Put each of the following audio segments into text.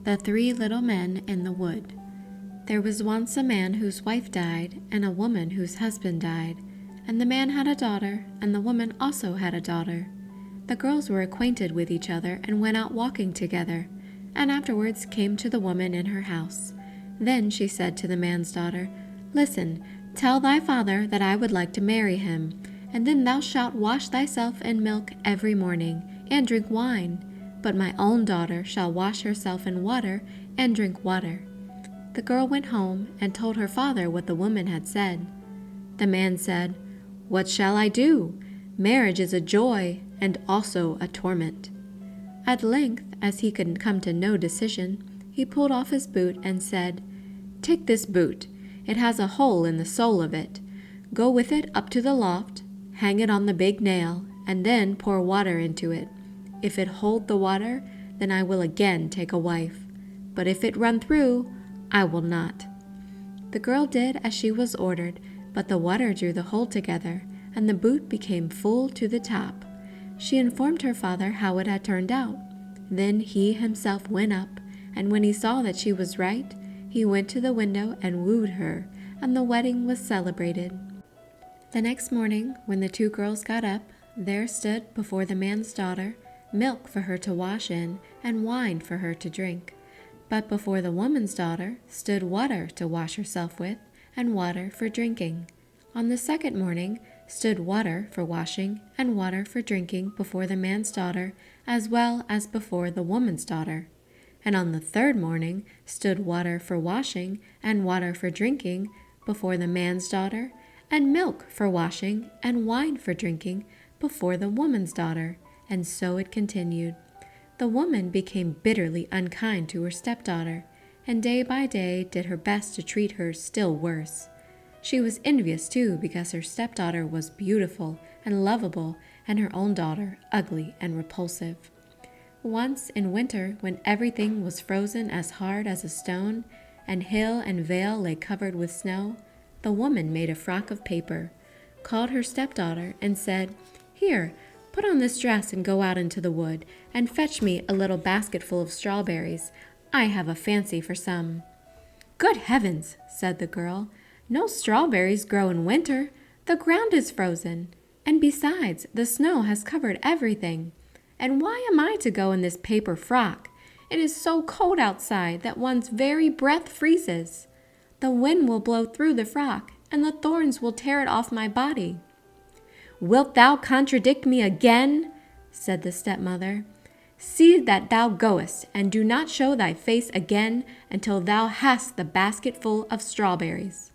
The Three Little Men in the Wood. There was once a man whose wife died, and a woman whose husband died. And the man had a daughter, and the woman also had a daughter. The girls were acquainted with each other and went out walking together, and afterwards came to the woman in her house. Then she said to the man's daughter, "Listen, tell thy father that I would like to marry him, and then thou shalt wash thyself in milk every morning, and drink wine. But my own daughter shall wash herself in water and drink water." The girl went home and told her father what the woman had said. The man said, "What shall I do? Marriage is a joy and also a torment." At length, as he could come to no decision, he pulled off his boot and said, "Take this boot. It has a hole in the sole of it. Go with it up to the loft, hang it on the big nail, and then pour water into it. If it hold the water, then I will again take a wife. But if it run through, I will not." The girl did as she was ordered, but the water drew the hole together, and the boot became full to the top. She informed her father how it had turned out. Then he himself went up, and when he saw that she was right, he went to the window and wooed her, and the wedding was celebrated. The next morning, when the two girls got up, there stood before the man's daughter milk for her to wash in, and wine for her to drink. But before the woman's daughter stood water to wash herself with, and water for drinking. On the second morning stood water for washing and water for drinking before the man's daughter, as well as before the woman's daughter. And on the third morning stood water for washing and water for drinking before the man's daughter, and milk for washing and wine for drinking before the woman's daughter. And so it continued. The woman became bitterly unkind to her stepdaughter, and day by day did her best to treat her still worse. She was envious too, because her stepdaughter was beautiful and lovable, and her own daughter ugly and repulsive. Once in winter, when everything was frozen as hard as a stone, and hill and vale lay covered with snow, the woman made a frock of paper, called her stepdaughter, and said, "Here, put on this dress and go out into the wood, and fetch me a little basketful of strawberries. I have a fancy for some." "Good heavens," said the girl, "no strawberries grow in winter. The ground is frozen, and besides, the snow has covered everything. And why am I to go in this paper frock? It is so cold outside that one's very breath freezes. The wind will blow through the frock, and the thorns will tear it off my body." "Wilt thou contradict me again?" said the stepmother. "See that thou goest, and do not show thy face again until thou hast the basketful of strawberries."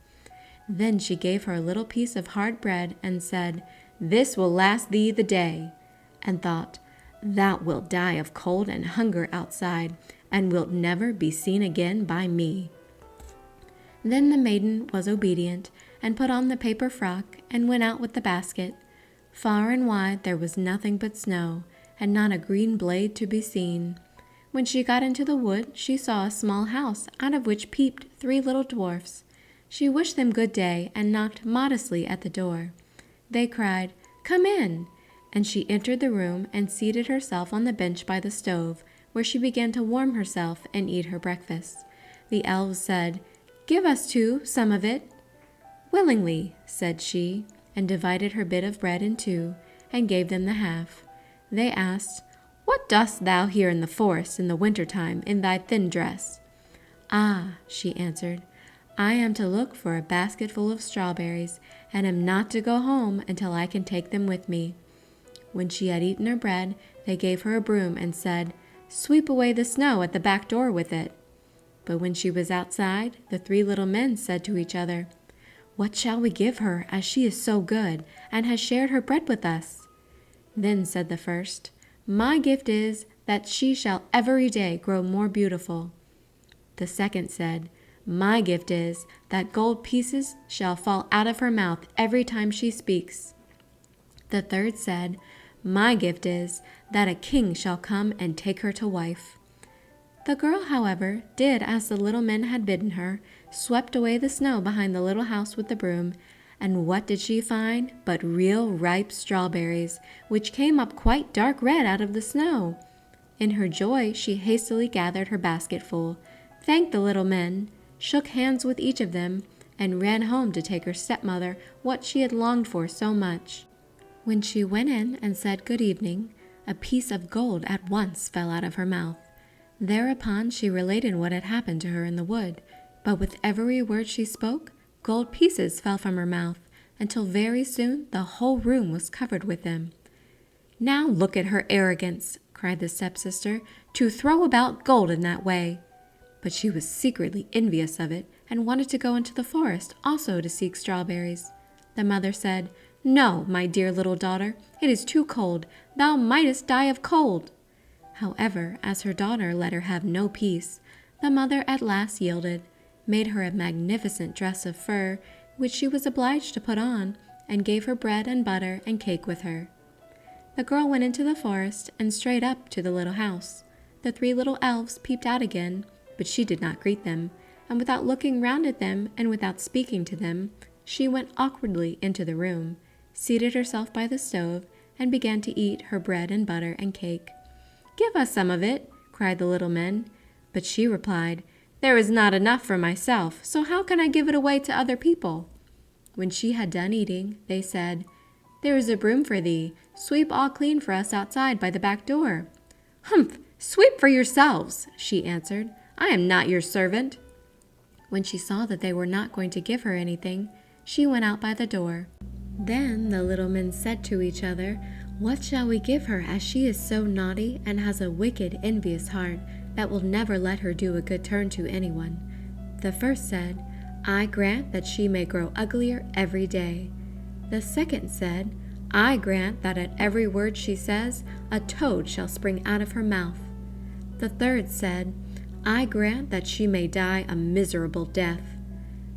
Then she gave her a little piece of hard bread, and said, "This will last thee the day," and thought, "Thou wilt die of cold and hunger outside, and wilt never be seen again by me." Then the maiden was obedient, and put on the paper frock, and went out with the basket. Far and wide there was nothing but snow, and not a green blade to be seen. When she got into the wood, she saw a small house, out of which peeped three little dwarfs. She wished them good day, and knocked modestly at the door. They cried, "Come in," and she entered the room and seated herself on the bench by the stove, where she began to warm herself and eat her breakfast. The elves said, "Give us too some of it." "Willingly," said she, and divided her bit of bread in two, and gave them the half. They asked, "What dost thou here in the forest in the winter-time in thy thin dress?" "Ah," she answered, "I am to look for a basketful of strawberries, and am not to go home until I can take them with me." When she had eaten her bread, they gave her a broom and said, "Sweep away the snow at the back door with it." But when she was outside, the three little men said to each other, "What shall we give her, as she is so good, and has shared her bread with us?" Then said the first, "My gift is, that she shall every day grow more beautiful." The second said, "My gift is, that gold pieces shall fall out of her mouth every time she speaks." The third said, "My gift is, that a king shall come and take her to wife." The girl, however, did as the little men had bidden her, swept away the snow behind the little house with the broom, and what did she find but real ripe strawberries, which came up quite dark red out of the snow. In her joy, she hastily gathered her basketful, thanked the little men, shook hands with each of them, and ran home to take her stepmother what she had longed for so much. When she went in and said good evening, a piece of gold at once fell out of her mouth. Thereupon she related what had happened to her in the wood, but with every word she spoke, gold pieces fell from her mouth, until very soon the whole room was covered with them. "Now look at her arrogance," cried the stepsister, "to throw about gold in that way." But she was secretly envious of it, and wanted to go into the forest also to seek strawberries. The mother said, "No, my dear little daughter, it is too cold. Thou mightest die of cold." However, as her daughter let her have no peace, the mother at last yielded, made her a magnificent dress of fur, which she was obliged to put on, and gave her bread and butter and cake with her. The girl went into the forest and straight up to the little house. The 3 little elves peeped out again, but she did not greet them, and without looking round at them and without speaking to them, she went awkwardly into the room, seated herself by the stove, and began to eat her bread and butter and cake. "Give us some of it," cried the little men. But she replied, "There is not enough for myself, so how can I give it away to other people?" When she had done eating, they said, "There is a broom for thee. Sweep all clean for us outside by the back door." "Humph! Sweep for yourselves," she answered. "I am not your servant." When she saw that they were not going to give her anything, she went out by the door. Then the little men said to each other, "What shall we give her, as she is so naughty and has a wicked, envious heart that will never let her do a good turn to anyone?" The first said, "I grant that she may grow uglier every day." The second said, "I grant that at every word she says, a toad shall spring out of her mouth." The third said, "I grant that she may die a miserable death."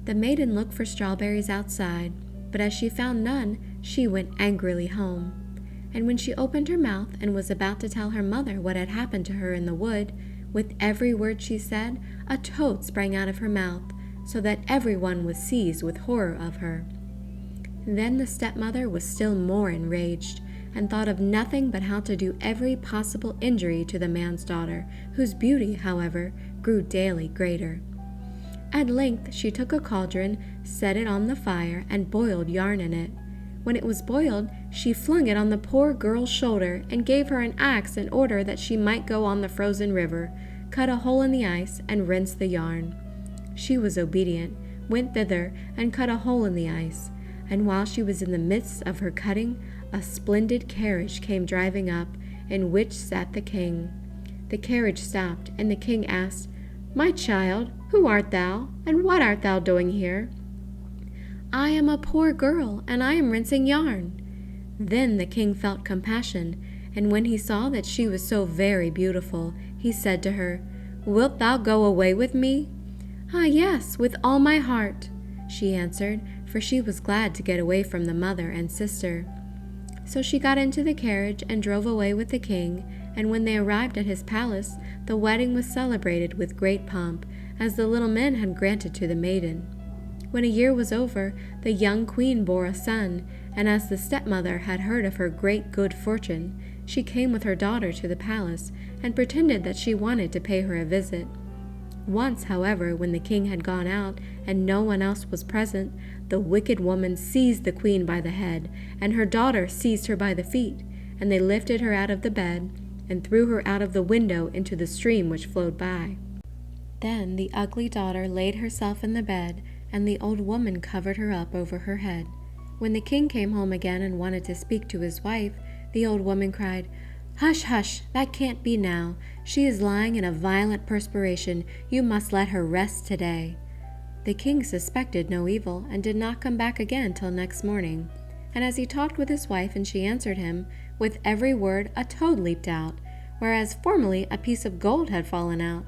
The maiden looked for strawberries outside, but as she found none, she went angrily home. And when she opened her mouth and was about to tell her mother what had happened to her in the wood, with every word she said, a toad sprang out of her mouth, so that everyone was seized with horror of her. Then the stepmother was still more enraged, and thought of nothing but how to do every possible injury to the man's daughter, whose beauty, however, grew daily greater. At length she took a cauldron, set it on the fire, and boiled yarn in it. When it was boiled, she flung it on the poor girl's shoulder, and gave her an axe in order that she might go on the frozen river, cut a hole in the ice, and rinse the yarn. She was obedient, went thither, and cut a hole in the ice, and while she was in the midst of her cutting, a splendid carriage came driving up, in which sat the king. The carriage stopped, and the king asked, "My child, who art thou, and what art thou doing here?" "I am a poor girl, and I am rinsing yarn." Then the king felt compassion, and when he saw that she was so very beautiful, he said to her, "Wilt thou go away with me?" "Ah, yes, with all my heart," she answered, for she was glad to get away from the mother and sister. So she got into the carriage and drove away with the king, and when they arrived at his palace, the wedding was celebrated with great pomp, as the little men had granted to the maiden. When a year was over, the young queen bore a son, and as the stepmother had heard of her great good fortune, she came with her daughter to the palace, and pretended that she wanted to pay her a visit. Once, however, when the king had gone out, and no one else was present, the wicked woman seized the queen by the head, and her daughter seized her by the feet, and they lifted her out of the bed, and threw her out of the window into the stream which flowed by. Then the ugly daughter laid herself in the bed, and the old woman covered her up over her head. When the king came home again and wanted to speak to his wife, the old woman cried, "Hush, hush, that can't be now. She is lying in a violent perspiration. You must let her rest today." The king suspected no evil, and did not come back again till next morning. And as he talked with his wife and she answered him, with every word a toad leaped out, whereas formerly a piece of gold had fallen out.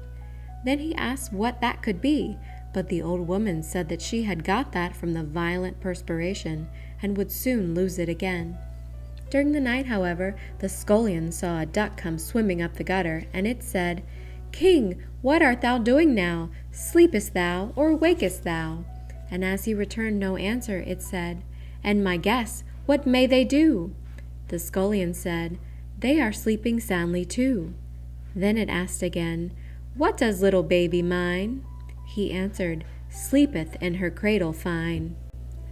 Then he asked what that could be, but the old woman said that she had got that from the violent perspiration, and would soon lose it again. During the night, however, the scullion saw a duck come swimming up the gutter, and it said, "King, what art thou doing now? Sleepest thou, or wakest thou?" And as he returned no answer, it said, "And my guests, what may they do?" The scullion said, "They are sleeping soundly too." Then it asked again, "What does little baby mine?" He answered, "Sleepeth in her cradle fine."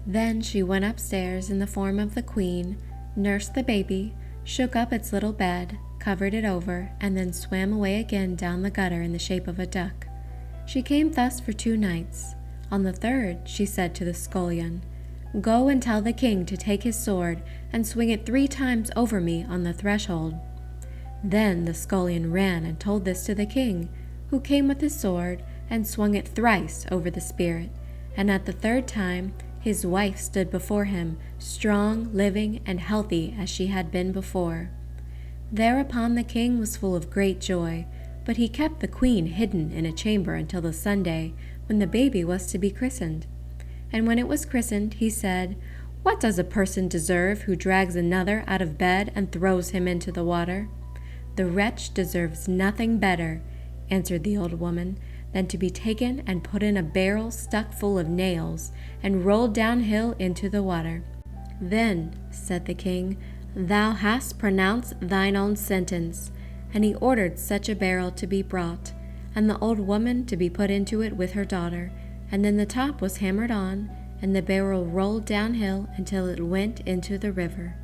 Then she went upstairs in the form of the queen, nursed the baby, shook up its little bed, covered it over, and then swam away again down the gutter in the shape of a duck. She came thus for 2 nights. On the 3rd, she said to the scullion, "Go and tell the king to take his sword and swing it 3 times over me on the threshold." Then the scullion ran and told this to the king, who came with his sword and swung it thrice over the spirit, and at the 3rd time his wife stood before him, strong, living, and healthy as she had been before. Thereupon the king was full of great joy, but he kept the queen hidden in a chamber until the Sunday, when the baby was to be christened. And when it was christened, he said, "What does a person deserve who drags another out of bed and throws him into the water?" "The wretch deserves nothing better," answered the old woman, "than to be taken and put in a barrel stuck full of nails, and rolled downhill into the water." "Then," said the king, "thou hast pronounced thine own sentence." And he ordered such a barrel to be brought, and the old woman to be put into it with her daughter, and then the top was hammered on, and the barrel rolled downhill until it went into the river.